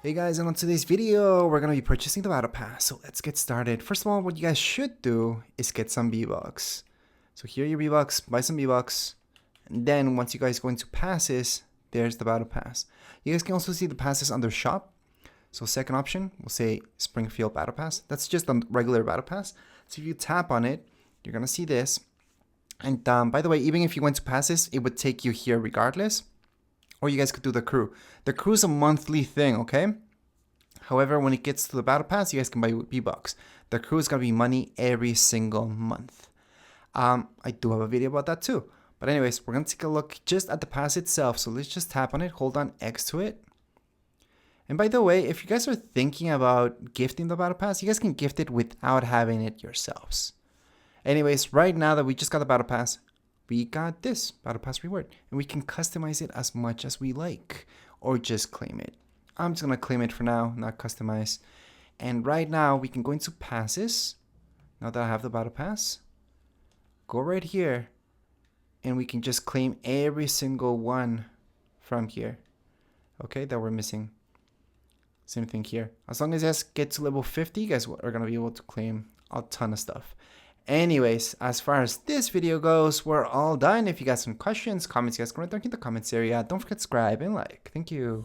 Hey guys, and on today's video, we're gonna be purchasing the battle pass. So let's get started. First of all, what you guys should do is get some V-Bucks. So here are your V-Bucks, buy some V-Bucks. And then once you guys go into passes, there's the battle pass. You guys can also see the passes under shop. So second option, we'll say Springfield battle pass. That's just a regular battle pass. So if you tap on it, you're gonna see this. And by the way, even if you went to passes, it would take you here regardless. Or you guys could do the crew. The crew is a monthly thing, okay? However, when it gets to the battle pass, you guys can buy V-Bucks. The crew is gonna be money every single month. I do have a video about that too. But anyways, we're gonna take a look just at the pass itself. So let's just tap on it, hold on X to it. And by the way, if you guys are thinking about gifting the battle pass, you guys can gift it without having it yourselves. Anyways, right now that we just got the battle pass, we got this battle pass reward, and we can customize it as much as we like, or just claim it. I'm just gonna claim it for now, not customize. And right now we can go into passes. Now that I have the battle pass, go right here, and we can just claim every single one from here. Okay, that we're missing. Same thing here. As long as you guys get to level 50, you guys are gonna be able to claim a ton of stuff. Anyways, as far as this video goes, we're all done. If you got some questions, comments, you guys can write down in the comments area. Don't forget to subscribe and like. Thank you.